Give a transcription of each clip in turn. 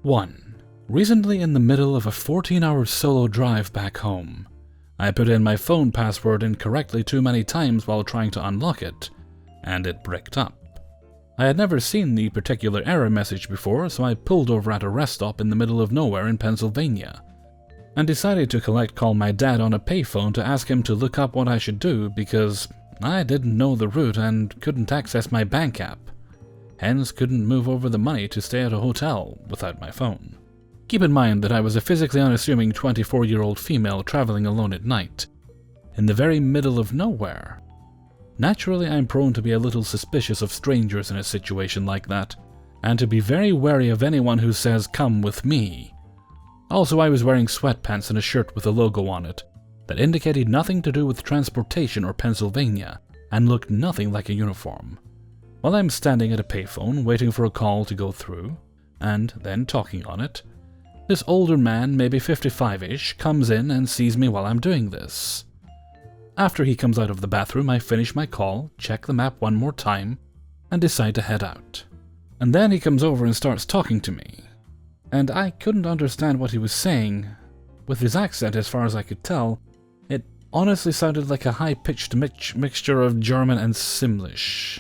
1. Recently, in the middle of a 14-hour solo drive back home, I put in my phone password incorrectly too many times while trying to unlock it, and it bricked up. I had never seen the particular error message before, so I pulled over at a rest stop in the middle of nowhere in Pennsylvania, and decided to call my dad on a payphone to ask him to look up what I should do because I didn't know the route and couldn't access my bank app, hence couldn't move over the money to stay at a hotel without my phone. Keep in mind that I was a physically unassuming 24-year-old female traveling alone at night, in the very middle of nowhere. Naturally, I'm prone to be a little suspicious of strangers in a situation like that, and to be very wary of anyone who says, "Come with me." Also, I was wearing sweatpants and a shirt with a logo on it that indicated nothing to do with transportation or Pennsylvania, and looked nothing like a uniform. While I'm standing at a payphone waiting for a call to go through, and then talking on it, this older man, maybe 55-ish, comes in and sees me while I'm doing this. After he comes out of the bathroom, I finish my call, check the map one more time, and decide to head out. And then he comes over and starts talking to me. And I couldn't understand what he was saying. With his accent, as far as I could tell, it honestly sounded like a high-pitched mixture of German and Simlish.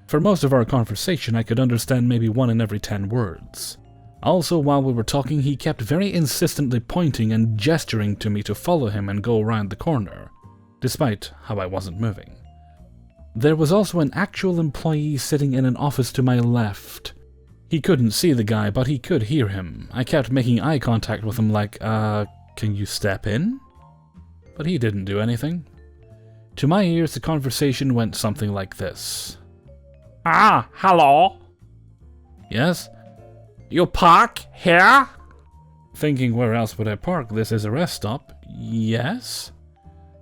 For most of our conversation, I could understand maybe 1 in every 10 words. Also, while we were talking, he kept very insistently pointing and gesturing to me to follow him and go around the corner, despite how I wasn't moving. There was also an actual employee sitting in an office to my left. He couldn't see the guy, but he could hear him. I kept making eye contact with him like, can you step in? But he didn't do anything. To my ears, the conversation went something like this. Hello? Yes? You park here? Thinking where else would I park? This is a rest stop. Yes?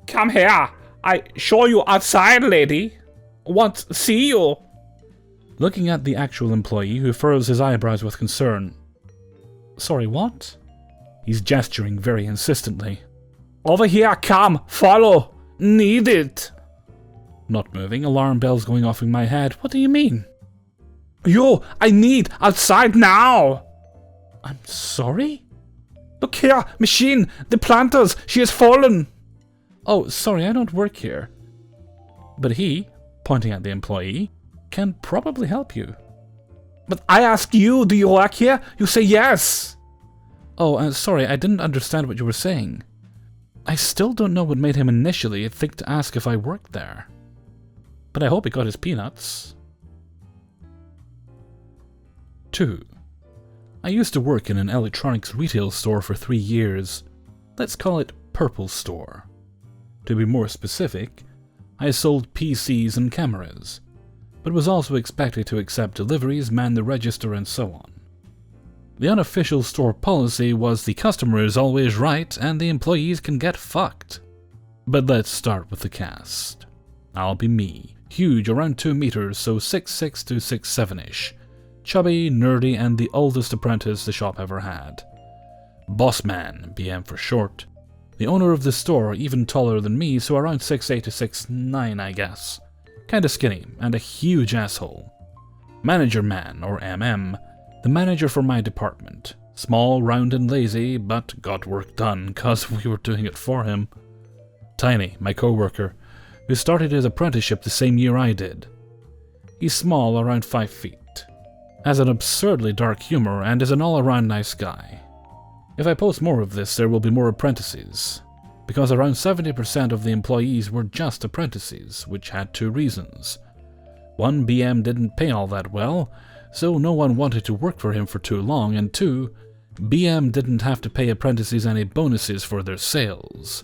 Come here. I show you outside, lady. Want to see you. Looking at the actual employee, who furrows his eyebrows with concern. Sorry, what? He's gesturing very insistently. Over here, come, follow. Need it. Not moving, alarm bells going off in my head. What do you mean? Yo, I need outside now. I'm sorry? Look here, machine, the planters, she has fallen. Oh, sorry, I don't work here. But he, pointing at the employee, can probably help you. But I ask you, do you work here? You say yes. Oh, sorry, I didn't understand what you were saying. I still don't know what made him initially think to ask if I worked there. But I hope he got his peanuts. 2. I used to work in an electronics retail store for 3 years. Let's call it Purple Store. To be more specific, I sold PCs and cameras, but was also expected to accept deliveries, man the register, and so on. The unofficial store policy was the customer is always right and the employees can get fucked. But let's start with the cast. I'll be me, huge, around 2 meters, so 6'6" to 6'7"-ish. Chubby, nerdy, and the oldest apprentice the shop ever had. Boss man, BM for short. The owner of the store, even taller than me, so around 6'8" to 6'9", I guess. Kinda skinny, and a huge asshole. Manager man, or MM, the manager for my department. Small, round, and lazy, but got work done, cause we were doing it for him. Tiny, my co-worker, who started his apprenticeship the same year I did. He's small, around 5 feet. Has an absurdly dark humor, and is an all-around nice guy. If I post more of this, there will be more apprentices, because around 70% of the employees were just apprentices, which had 2 reasons. 1, BM didn't pay all that well, so no one wanted to work for him for too long, and 2, BM didn't have to pay apprentices any bonuses for their sales.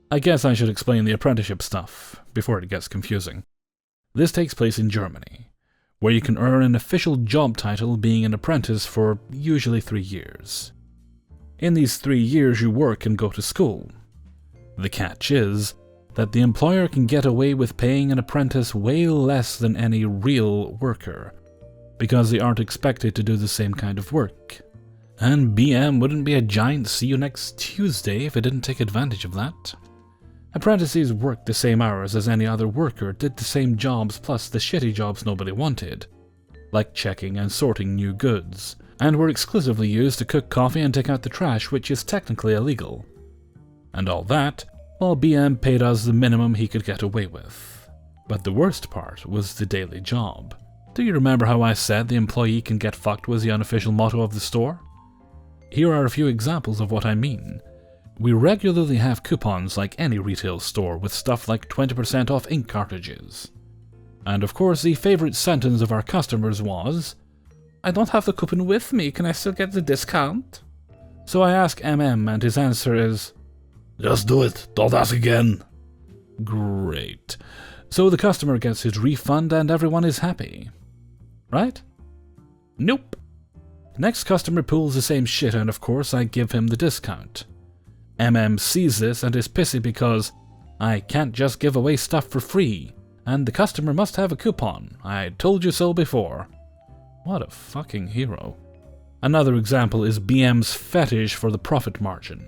I guess I should explain the apprenticeship stuff, before it gets confusing. This takes place in Germany, where you can earn an official job title being an apprentice for usually 3 years. In these 3 years you work and go to school. The catch is that the employer can get away with paying an apprentice way less than any real worker, because they aren't expected to do the same kind of work. And BM wouldn't be a giant see you next Tuesday if it didn't take advantage of that. Apprentices worked the same hours as any other worker, did the same jobs plus the shitty jobs nobody wanted, like checking and sorting new goods, and were exclusively used to cook coffee and take out the trash, which is technically illegal. And all that, while BM paid us the minimum he could get away with. But the worst part was the daily job. Do you remember how I said the employee can get fucked was the unofficial motto of the store? Here are a few examples of what I mean. We regularly have coupons like any retail store with stuff like 20% off ink cartridges. And of course the favorite sentence of our customers was, "I don't have the coupon with me, can I still get the discount?" So I ask MM and his answer is, "Just do it, don't ask again." Great. So the customer gets his refund and everyone is happy. Right? Nope. Next customer pulls the same shit and of course I give him the discount. MM sees this and is pissy because I can't just give away stuff for free, and the customer must have a coupon. I told you so before. What a fucking hero. Another example is BM's fetish for the profit margin.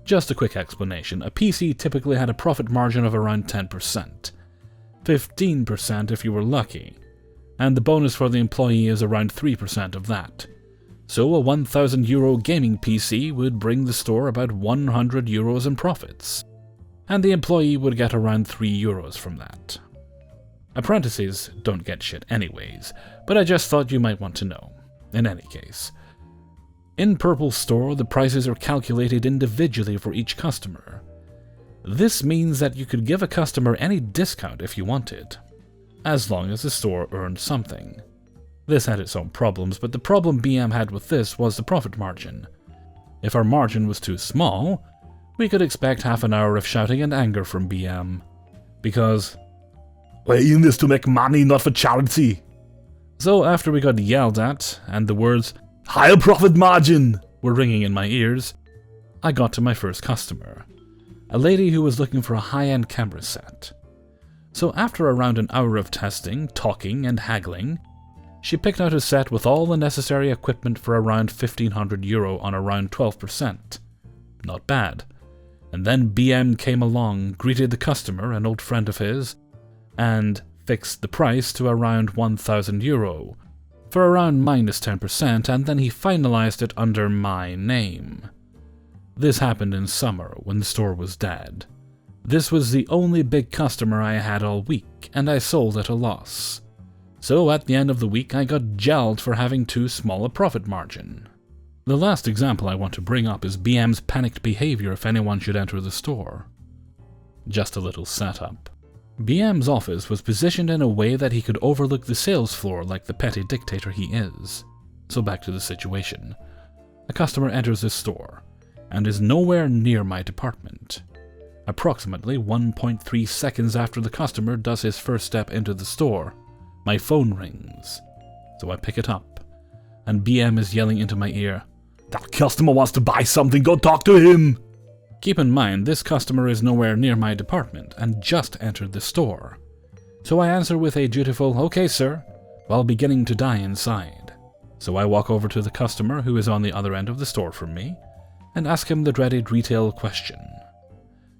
Just a quick explanation. A PC typically had a profit margin of around 10%. 15% if you were lucky. And the bonus for the employee is around 3% of that. So a €1,000 gaming PC would bring the store about €100 in profits. And the employee would get around €3 from that. Apprentices don't get shit anyways, but I just thought you might want to know. In any case. In Purple Store, the prices are calculated individually for each customer. This means that you could give a customer any discount if you wanted, as long as the store earned something. This had its own problems, but the problem BM had with this was the profit margin. If our margin was too small, we could expect half an hour of shouting and anger from BM. Because, "We're in this to make money, not for charity." So after we got yelled at, and the words, "higher profit margin," were ringing in my ears, I got to my first customer. A lady who was looking for a high-end camera set. So after around an hour of testing, talking, and haggling, she picked out a set with all the necessary equipment for around €1,500 on around 12%. Not bad. And then BM came along, greeted the customer, an old friend of his, and fixed the price to around €1,000, for around minus 10%, and then he finalized it under my name. This happened in summer, when the store was dead. This was the only big customer I had all week, and I sold at a loss. So at the end of the week I got gelled for having too small a profit margin. The last example I want to bring up is BM's panicked behavior if anyone should enter the store. Just a little setup. BM's office was positioned in a way that he could overlook the sales floor like the petty dictator he is. So back to the situation. A customer enters the store, and is nowhere near my department. Approximately 1.3 seconds after the customer does his first step into the store, my phone rings. So I pick it up, and BM is yelling into my ear, "That customer wants to buy something, go talk to him!" Keep in mind, this customer is nowhere near my department and just entered the store. So I answer with a dutiful, "Okay, sir," while beginning to die inside. So I walk over to the customer who is on the other end of the store from me and ask him the dreaded retail question.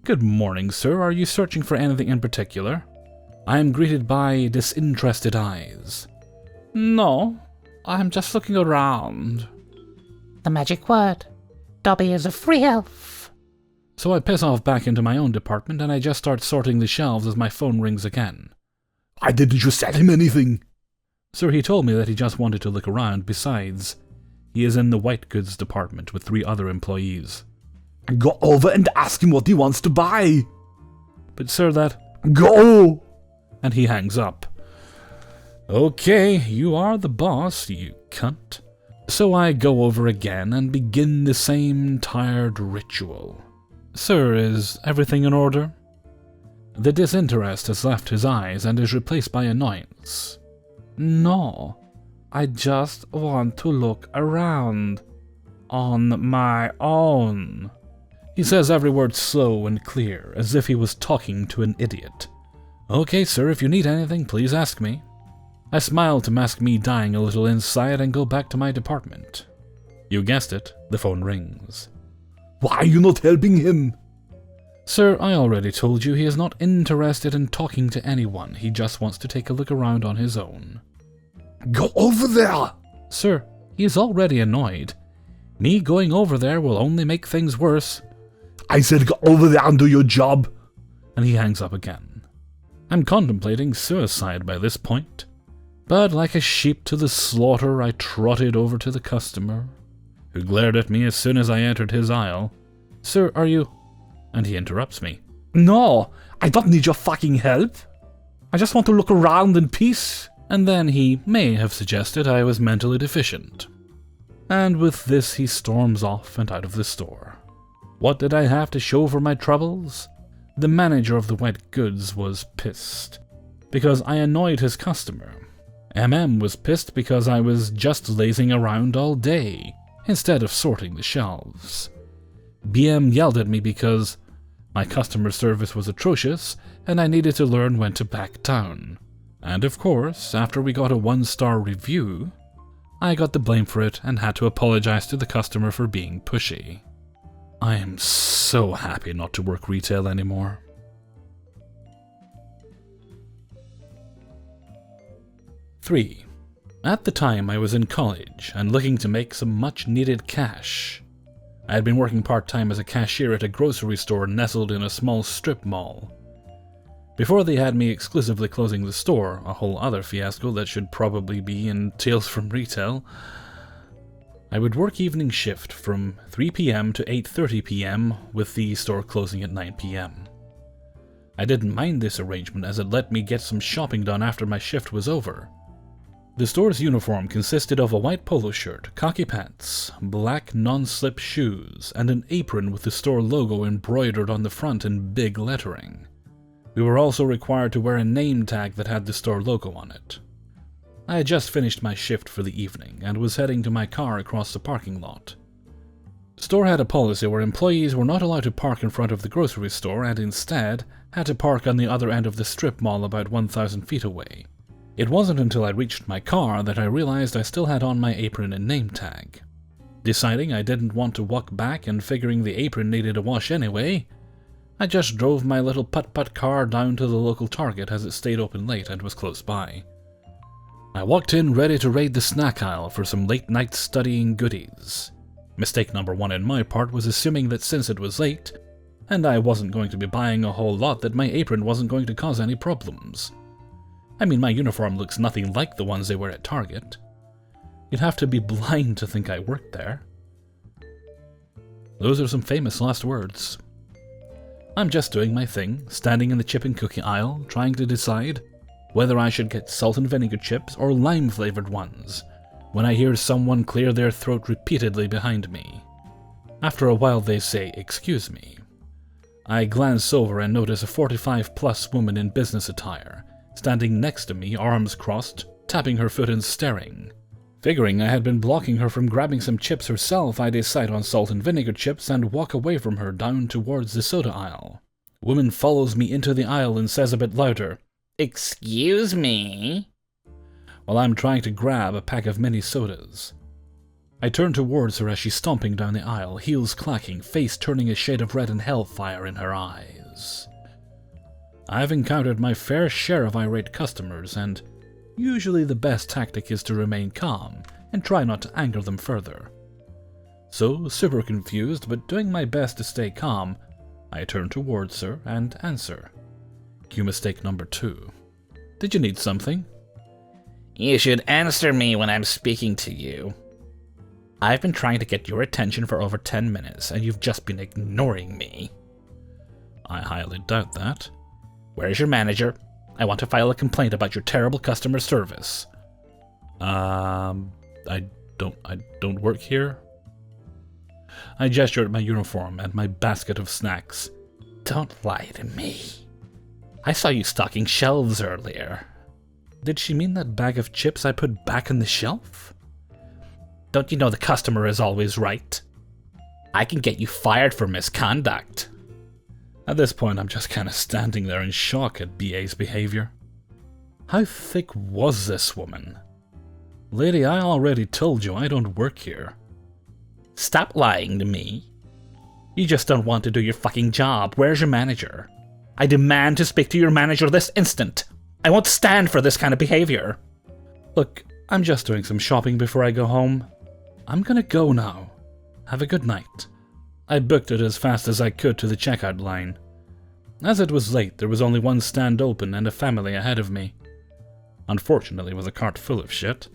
"Good morning, sir. Are you searching for anything in particular?" I am greeted by disinterested eyes. "No, I'm just looking around." The magic word. Dobby is a free elf. So I piss off back into my own department and I just start sorting the shelves as my phone rings again. "Why didn't you sell him anything?" Sir, he told me that he just wanted to look around. Besides, he is in the white goods department with 3 other employees. "Go over and ask him what he wants to buy." "But sir, that..." "Go!" And he hangs up. Okay, you are the boss, you cunt. So I go over again and begin the same tired ritual. "Sir, is everything in order?" The disinterest has left his eyes and is replaced by annoyance. "No, I just want to look around. On my own." He says every word slow and clear, as if he was talking to an idiot. "Okay, sir, if you need anything, please ask me." I smile to mask me dying a little inside and go back to my department. You guessed it, the phone rings. "Why are you not helping him?" "Sir, I already told you he is not interested in talking to anyone. He just wants to take a look around on his own." "Go over there!" "Sir, He's already annoyed. Me going over there will only make things worse. I said go over there and do your job. And he hangs up again. I'm contemplating suicide by this point. But like a sheep to the slaughter, I trotted over to the customer, who glared at me as soon as I entered his aisle. Sir, are you... And he interrupts me. No, I don't need your fucking help. I just want to look around in peace. And then he may have suggested I was mentally deficient. And with this he storms off and out of the store. What did I have to show for my troubles? The manager of the wet goods was pissed because I annoyed his customer. MM was pissed because I was just lazing around all day instead of sorting the shelves. BM yelled at me because my customer service was atrocious and I needed to learn when to back down. And of course, after we got a 1-star review, I got the blame for it and had to apologize to the customer for being pushy. I am so happy not to work retail anymore. Three. At the time I was in college and looking to make some much needed cash. I had been working part-time as a cashier at a grocery store nestled in a small strip mall. Before they had me exclusively closing the store, a whole other fiasco that should probably be in Tales from Retail, I would work evening shift from 3 p.m. to 8:30 p.m. with the store closing at 9 p.m. I didn't mind this arrangement as it let me get some shopping done after my shift was over. The store's uniform consisted of a white polo shirt, khaki pants, black non-slip shoes, and an apron with the store logo embroidered on the front in big lettering. We were also required to wear a name tag that had the store logo on it. I had just finished my shift for the evening and was heading to my car across the parking lot. The store had a policy where employees were not allowed to park in front of the grocery store and instead had to park on the other end of the strip mall about 1,000 feet away. It wasn't until I reached my car that I realized I still had on my apron and name tag. Deciding I didn't want to walk back and figuring the apron needed a wash anyway, I just drove my little putt-putt car down to the local Target as it stayed open late and was close by. I walked in ready to raid the snack aisle for some late-night studying goodies. Mistake number one in my part was assuming that since it was late, and I wasn't going to be buying a whole lot, that my apron wasn't going to cause any problems. I mean, my uniform looks nothing like the ones they wear at Target. You'd have to be blind to think I worked there. Those are some famous last words. I'm just doing my thing, standing in the chip and cookie aisle, trying to decide whether I should get salt and vinegar chips or lime-flavored ones, when I hear someone clear their throat repeatedly behind me. After a while they say, "Excuse me." I glance over and notice a 45-plus woman in business attire, standing next to me, arms crossed, tapping her foot and staring. Figuring I had been blocking her from grabbing some chips herself, I decide on salt and vinegar chips and walk away from her down towards the soda aisle. Woman follows me into the aisle and says a bit louder, "Excuse me," while I'm trying to grab a pack of mini sodas. I turn towards her as she's stomping down the aisle, heels clacking, face turning a shade of red and hellfire in her eyes. I've encountered my fair share of irate customers, and usually the best tactic is to remain calm and try not to anger them further. So, super confused, but doing my best to stay calm, I turn towards her and answer. Cue mistake number 2. "Did you need something?" "You should answer me when I'm speaking to you. I've been trying to get your attention for over 10 minutes, and you've just been ignoring me." "I highly doubt that." "Where's your manager? I want to file a complaint about your terrible customer service." I don't work here." I gesture at my uniform and my basket of snacks. "Don't lie to me. I saw you stocking shelves earlier." Did she mean that bag of chips I put back on the shelf? "Don't you know the customer is always right? I can get you fired for misconduct." At this point, I'm just kind of standing there in shock at BA's behavior. How thick was this woman? "Lady, I already told you I don't work here." "Stop lying to me. You just don't want to do your fucking job. Where's your manager? I demand to speak to your manager this instant. I won't stand for this kind of behavior." "Look, I'm just doing some shopping before I go home. I'm gonna go now. Have a good night. I booked it as fast as I could to the checkout line. As it was late, there was only one stand open and a family ahead of me. Unfortunately, it was a cart full of shit.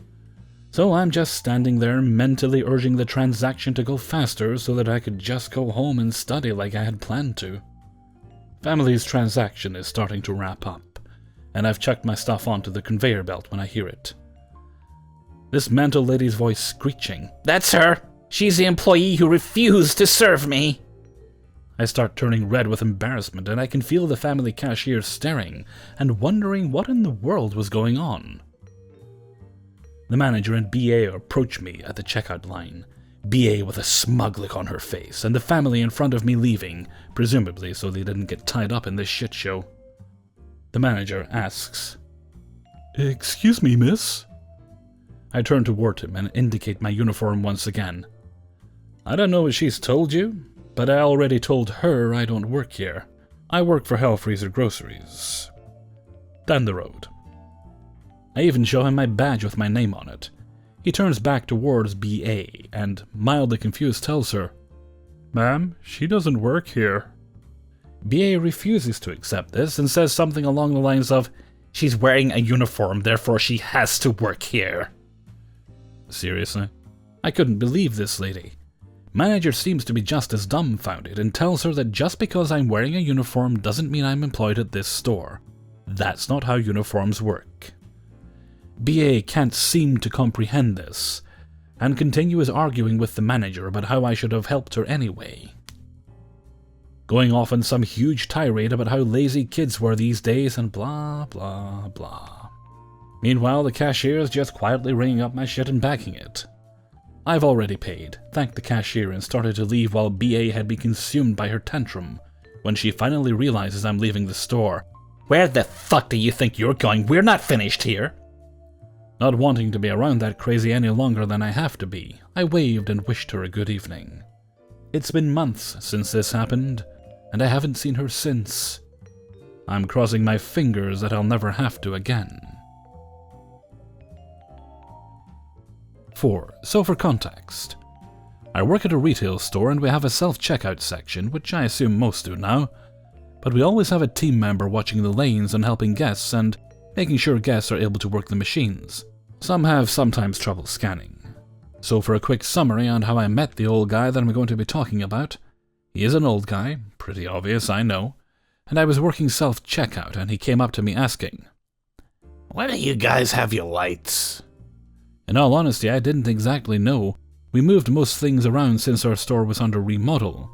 So I'm just standing there mentally urging the transaction to go faster so that I could just go home and study like I had planned to. Family's transaction is starting to wrap up, and I've chucked my stuff onto the conveyor belt when I hear it. This mental lady's voice screeching, "That's her! She's the employee who refused to serve me!" I start turning red with embarrassment, and I can feel the family cashier staring and wondering what in the world was going on. The manager and BA approach me at the checkout line, BA with a smug look on her face, and the family in front of me leaving, presumably so they didn't get tied up in this shit show. The manager asks, "Excuse me, miss?" I turn toward him and indicate my uniform once again. "I don't know what she's told you, but I already told her I don't work here. I work for Hellfreezer Groceries. Down the road." I even show him my badge with my name on it. He turns back towards BA and, mildly confused, tells her, "Ma'am, she doesn't work here." BA refuses to accept this and says something along the lines of, "She's wearing a uniform, therefore she has to work here." Seriously? I couldn't believe this lady. Manager seems to be just as dumbfounded and tells her that just because I'm wearing a uniform doesn't mean I'm employed at this store. That's not how uniforms work. BA can't seem to comprehend this, and continues arguing with the manager about how I should have helped her anyway. Going off on some huge tirade about how lazy kids were these days and blah blah blah. Meanwhile, the cashier is just quietly ringing up my shit and packing it. I've already paid, thanked the cashier, and started to leave while BA had been consumed by her tantrum. When she finally realizes I'm leaving the store, "Where the fuck do you think you're going? We're not finished here!" Not wanting to be around that crazy any longer than I have to be, I waved and wished her a good evening. It's been months since this happened, and I haven't seen her since. I'm crossing my fingers that I'll never have to again. 4. So for context. I work at a retail store and we have a self-checkout section, which I assume most do now, but we always have a team member watching the lanes and helping guests and making sure guests are able to work the machines. Some have sometimes trouble scanning. So for a quick summary on how I met the old guy that I'm going to be talking about, he is an old guy, pretty obvious, I know, and I was working self-checkout and he came up to me asking, "Why don't you guys have your lights?" In all honesty, I didn't exactly know. We moved most things around since our store was under remodel,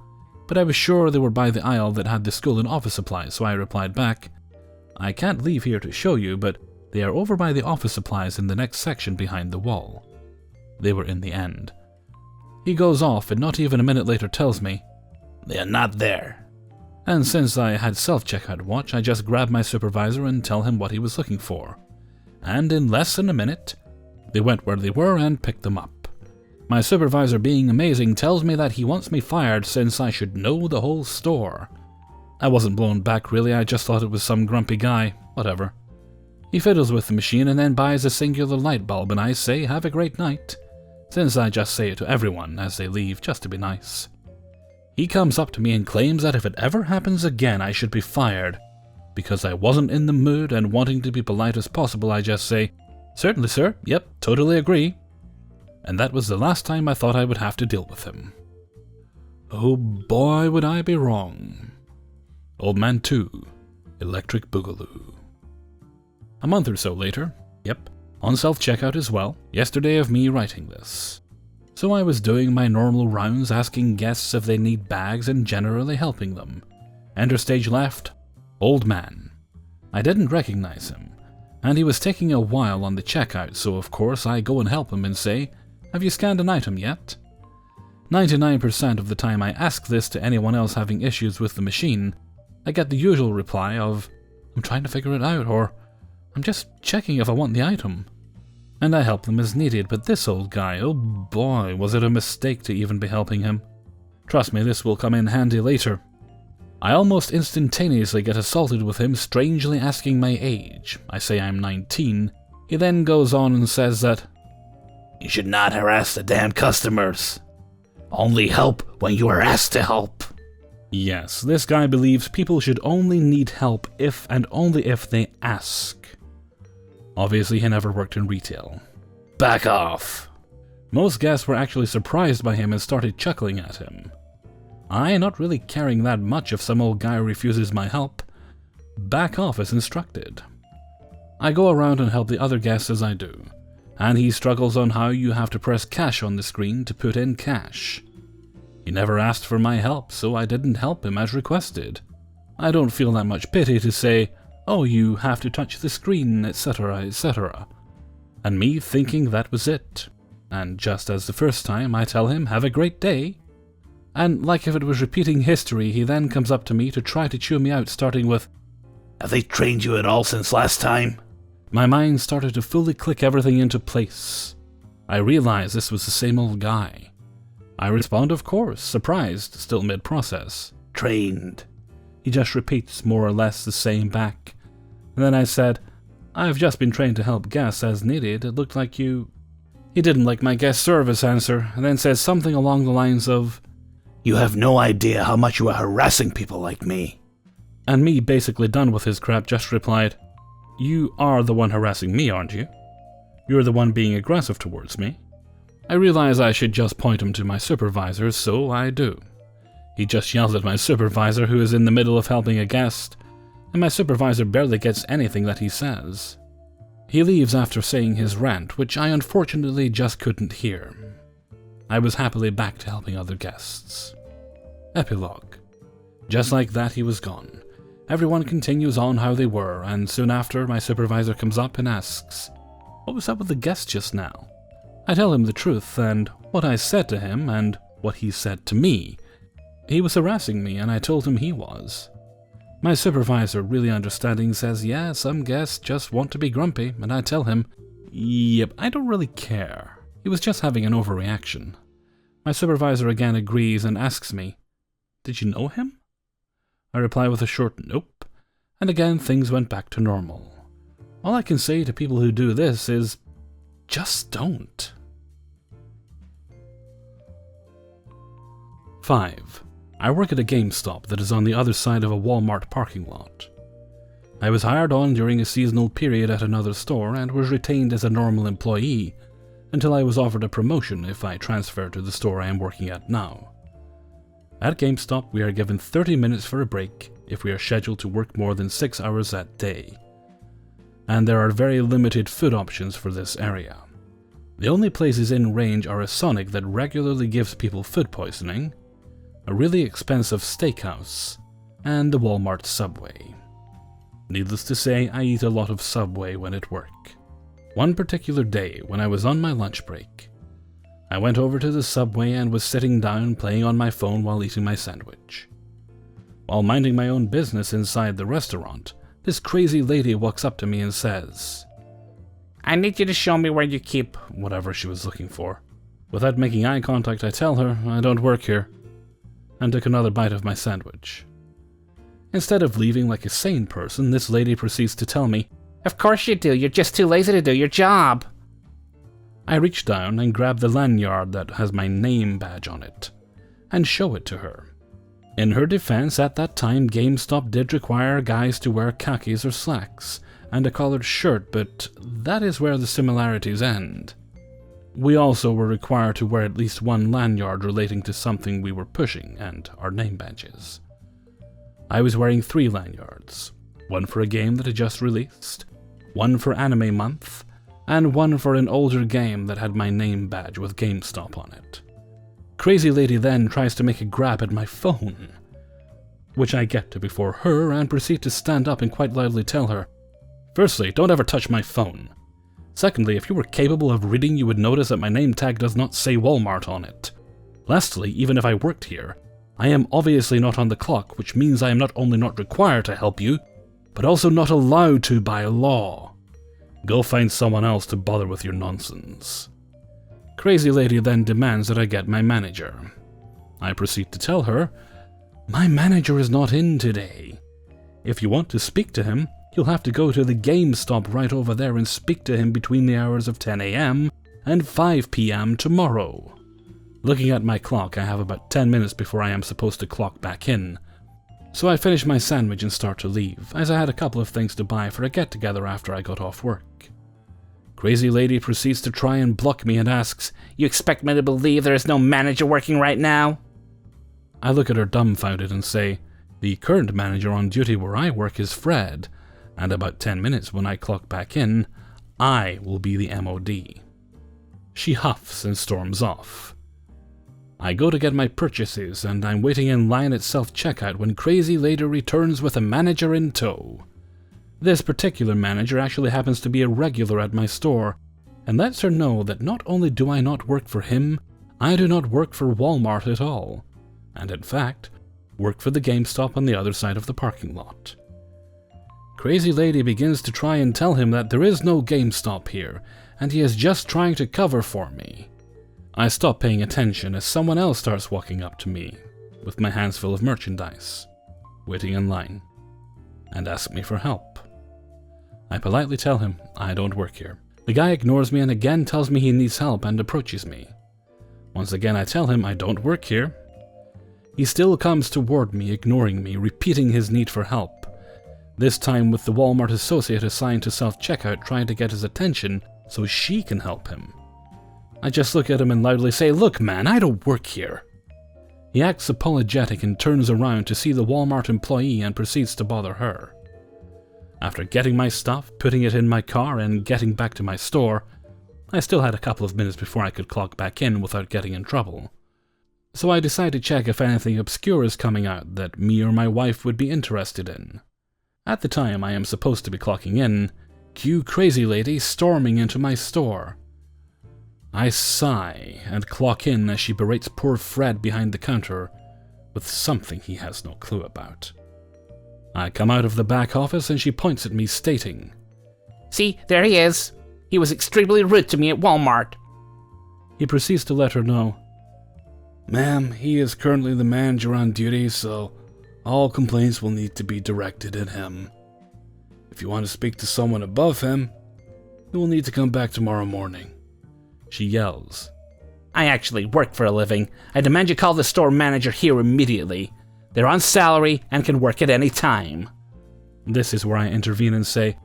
but I was sure they were by the aisle that had the school and office supplies, so I replied back, "I can't leave here to show you, but they are over by the office supplies in the next section behind the wall." They were in the end. He goes off and not even a minute later tells me, "They are not there." And since I had self-checkout watch, I just grab my supervisor and tell him what he was looking for. And in less than a minute, they went where they were and picked them up. My supervisor, being amazing, tells me that he wants me fired since I should know the whole store. I wasn't blown back really, I just thought it was some grumpy guy, whatever. He fiddles with the machine and then buys a singular light bulb and I say, "Have a great night," since I just say it to everyone as they leave just to be nice. He comes up to me and claims that if it ever happens again I should be fired. Because I wasn't in the mood and wanting to be polite as possible, I just say, "Certainly, sir. Yep, totally agree." And that was the last time I thought I would have to deal with him. Oh boy, would I be wrong. Old Man 2, Electric Boogaloo. A month or so later, yep, on self-checkout as well, yesterday of me writing this. So I was doing my normal rounds asking guests if they need bags and generally helping them. Enter stage left, old man. I didn't recognize him, and he was taking a while on the checkout, so of course I go and help him and say, "Have you scanned an item yet?" 99% of the time I ask this to anyone else having issues with the machine, I get the usual reply of, "I'm trying to figure it out," or "I'm just checking if I want the item." And I help them as needed, but this old guy, oh boy, was it a mistake to even be helping him. Trust me, this will come in handy later. I almost instantaneously get assaulted with him strangely asking my age. I say I'm 19. He then goes on and says that, You should not harass the damn customers. Only help when you are asked to help. Yes, this guy believes people should only need help if and only if they ask. Obviously, he never worked in retail. Back off. Most guests were actually surprised by him and started chuckling at him. I, not really caring that much if some old guy refuses my help, back off as instructed. I go around and help the other guests as I do, and he struggles on how you have to press cash on the screen to put in cash. He never asked for my help, so I didn't help him as requested. I don't feel that much pity to say, oh, you have to touch the screen, etc., etc. And me thinking that was it. And just as the first time, I tell him, have a great day. And like if it was repeating history, he then comes up to me to try to chew me out, starting with, have they trained you at all since last time? My mind started to fully click everything into place. I realized this was the same old guy. I respond, of course, surprised, still mid-process. Trained. He just repeats more or less the same back. And then I said, I've just been trained to help guests as needed. It looked like you... He didn't like my guest service answer, and then says something along the lines of, you have no idea how much you are harassing people like me. And me, basically done with his crap, just replied, you are the one harassing me, aren't you? You're the one being aggressive towards me. I realize I should just point him to my supervisor, so I do. He just yells at my supervisor, who is in the middle of helping a guest, and my supervisor barely gets anything that he says. He leaves after saying his rant, which I unfortunately just couldn't hear. I was happily back to helping other guests. Epilogue. Just like that, he was gone. Everyone continues on how they were, and soon after, my supervisor comes up and asks, what was up with the guest just now? I tell him the truth, and what I said to him, and what he said to me. He was harassing me, and I told him he was. My supervisor, really understanding, says, yeah, some guests just want to be grumpy, and I tell him, yep, I don't really care. He was just having an overreaction. My supervisor again agrees and asks me, did you know him? I reply with a short nope, and again things went back to normal. All I can say to people who do this is, just don't. 5. I work at a GameStop that is on the other side of a Walmart parking lot. I was hired on during a seasonal period at another store and was retained as a normal employee until I was offered a promotion if I transferred to the store I am working at now. At GameStop, we are given 30 minutes for a break if we are scheduled to work more than 6 hours that day. And there are very limited food options for this area. The only places in range are a Sonic that regularly gives people food poisoning, a really expensive steakhouse, and the Walmart Subway. Needless to say, I eat a lot of Subway when at work. One particular day, when I was on my lunch break, I went over to the Subway and was sitting down playing on my phone while eating my sandwich. While minding my own business inside the restaurant, this crazy lady walks up to me and says, I need you to show me where you keep whatever she was looking for. Without making eye contact, I tell her I don't work here, and took another bite of my sandwich. Instead of leaving like a sane person, this lady proceeds to tell me, of course you do, you're just too lazy to do your job. I reach down and grab the lanyard that has my name badge on it, and show it to her. In her defense, at that time, GameStop did require guys to wear khakis or slacks, and a collared shirt, but that is where the similarities end. We also were required to wear at least one lanyard relating to something we were pushing, and our name badges. I was wearing 3 lanyards, one for a game that had just released, one for Anime Month, and one for an older game that had my name badge with GameStop on it. Crazy lady then tries to make a grab at my phone, which I get to before her and proceed to stand up and quite loudly tell her, firstly, don't ever touch my phone. Secondly, if you were capable of reading, you would notice that my name tag does not say Walmart on it. Lastly, even if I worked here, I am obviously not on the clock, which means I am not only not required to help you, but also not allowed to by law. Go find someone else to bother with your nonsense. Crazy lady then demands that I get my manager. I proceed to tell her, my manager is not in today. If you want to speak to him, you'll have to go to the GameStop right over there and speak to him between the hours of 10 AM and 5 p.m. tomorrow. Looking at my clock, I have about 10 minutes before I am supposed to clock back in. So I finish my sandwich and start to leave, as I had a couple of things to buy for a get-together after I got off work. Crazy lady proceeds to try and block me and asks, "You expect me to believe there is no manager working right now?" I look at her dumbfounded and say, "The current manager on duty where I work is Fred, and about 10 minutes when I clock back in, I will be the MOD. She huffs and storms off. I go to get my purchases, and I'm waiting in line at self-checkout when Crazy Lady returns with a manager in tow. This particular manager actually happens to be a regular at my store, and lets her know that not only do I not work for him, I do not work for Walmart at all, and in fact, work for the GameStop on the other side of the parking lot. Crazy Lady begins to try and tell him that there is no GameStop here, and he is just trying to cover for me. I stop paying attention as someone else starts walking up to me, with my hands full of merchandise, waiting in line, and asks me for help. I politely tell him I don't work here. The guy ignores me and again tells me he needs help and approaches me. Once again I tell him I don't work here. He still comes toward me, ignoring me, repeating his need for help, this time with the Walmart associate assigned to self-checkout trying to get his attention so she can help him. I just look at him and loudly say, "Look man, I don't work here." He acts apologetic and turns around to see the Walmart employee and proceeds to bother her. After getting my stuff, putting it in my car, and getting back to my store, I still had a couple of minutes before I could clock back in without getting in trouble. So I decide to check if anything obscure is coming out that me or my wife would be interested in. At the time I am supposed to be clocking in, cue Crazy Lady storming into my store. I sigh and clock in as she berates poor Fred behind the counter with something he has no clue about. I come out of the back office and she points at me stating, "See, there he is. He was extremely rude to me at Walmart." He proceeds to let her know, "Ma'am, he is currently the manager on duty, so all complaints will need to be directed at him. If you want to speak to someone above him, you will need to come back tomorrow morning." She yells, "I actually work for a living. I demand you call the store manager here immediately. They're on salary and can work at any time." This is where I intervene and say,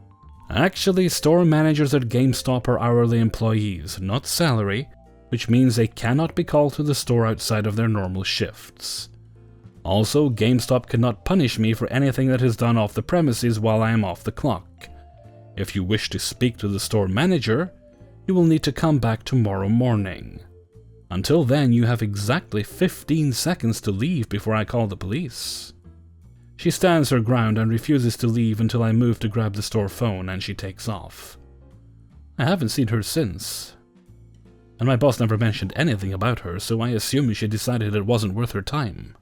"Actually, store managers at GameStop are hourly employees, not salary, which means they cannot be called to the store outside of their normal shifts. Also, GameStop cannot punish me for anything that is done off the premises while I am off the clock. If you wish to speak to the store manager, you will need to come back tomorrow morning. Until then, you have exactly 15 seconds to leave before I call the police." She stands her ground and refuses to leave until I move to grab the store phone and she takes off. I haven't seen her since, and my boss never mentioned anything about her, so I assume she decided it wasn't worth her time.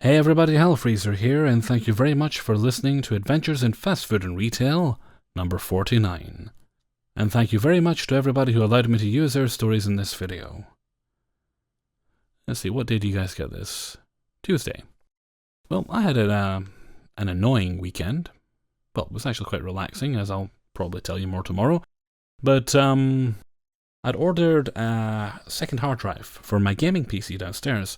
Hey everybody, Hellfreezer here, and thank you very much for listening to Adventures in Fast Food and Retail, number 49. And thank you very much to everybody who allowed me to use their stories in this video. Let's see, what day do you guys get this? Tuesday. Well, I had an annoying weekend. Well, it was actually quite relaxing, as I'll probably tell you more tomorrow. But I'd ordered a second hard drive for my gaming PC downstairs.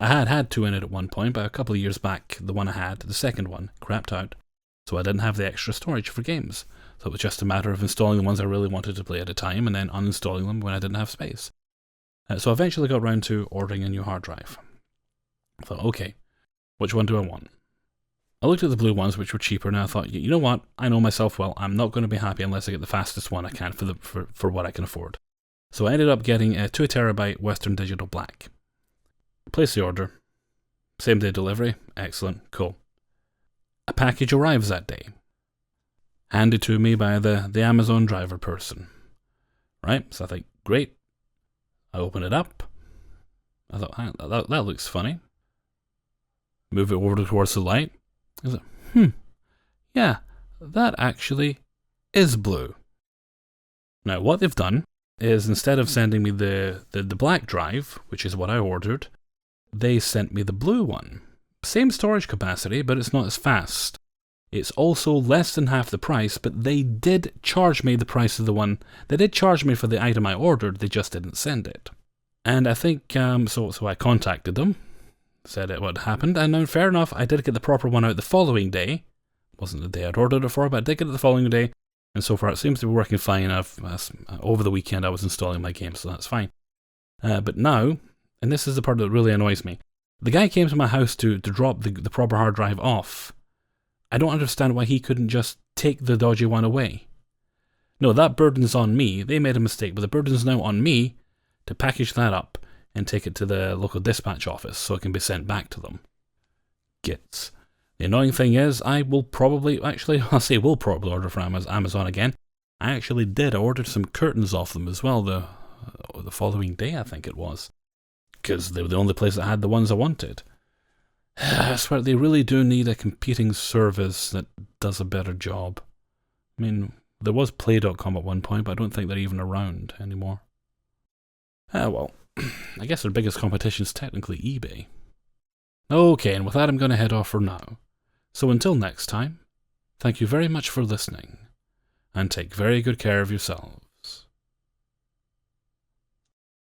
I had two in it at one point, but a couple of years back, the one I had, the second one, crapped out. So I didn't have the extra storage for games. So it was just a matter of installing the ones I really wanted to play at a time and then uninstalling them when I didn't have space. So I eventually got around to ordering a new hard drive. I thought, okay, which one do I want? I looked at the blue ones, which were cheaper, and I thought, you know what? I know myself well. I'm not going to be happy unless I get the fastest one I can for what I can afford. So I ended up getting a 2 terabyte Western Digital Black. Place the order. Same day delivery. Excellent. Cool. A package arrives that day. Handed to me by the Amazon driver person. Right? So I think, great. I open it up. I thought, that looks funny. Move it over towards the light. I thought, yeah, that actually is blue. Now, what they've done is instead of sending me the black drive, which is what I ordered, they sent me the blue one. Same storage capacity, but it's not as fast. It's also less than half the price, but they did charge me the price of the one. They did charge me for the item I ordered, they just didn't send it. And I think, so I contacted them, said what happened, and now fair enough, I did get the proper one out the following day. Wasn't the day I'd ordered it for, but I did get it the following day, and so far it seems to be working fine. Over the weekend I was installing my game, so that's fine. But now, and this is the part that really annoys me, the guy came to my house to drop the proper hard drive off. I don't understand why he couldn't just take the dodgy one away. No, that burden's on me. They made a mistake, but the burden's now on me to package that up and take it to the local dispatch office so it can be sent back to them. Gits. The annoying thing is, I will probably order from Amazon again. I actually did. I ordered some curtains off them as well the following day, I think it was. Because they were the only place that had the ones I wanted. I swear, they really do need a competing service that does a better job. I mean, there was Play.com at one point, but I don't think they're even around anymore. Well, I guess their biggest competition is technically eBay. Okay, and with that I'm going to head off for now. So until next time, thank you very much for listening, and take very good care of yourselves.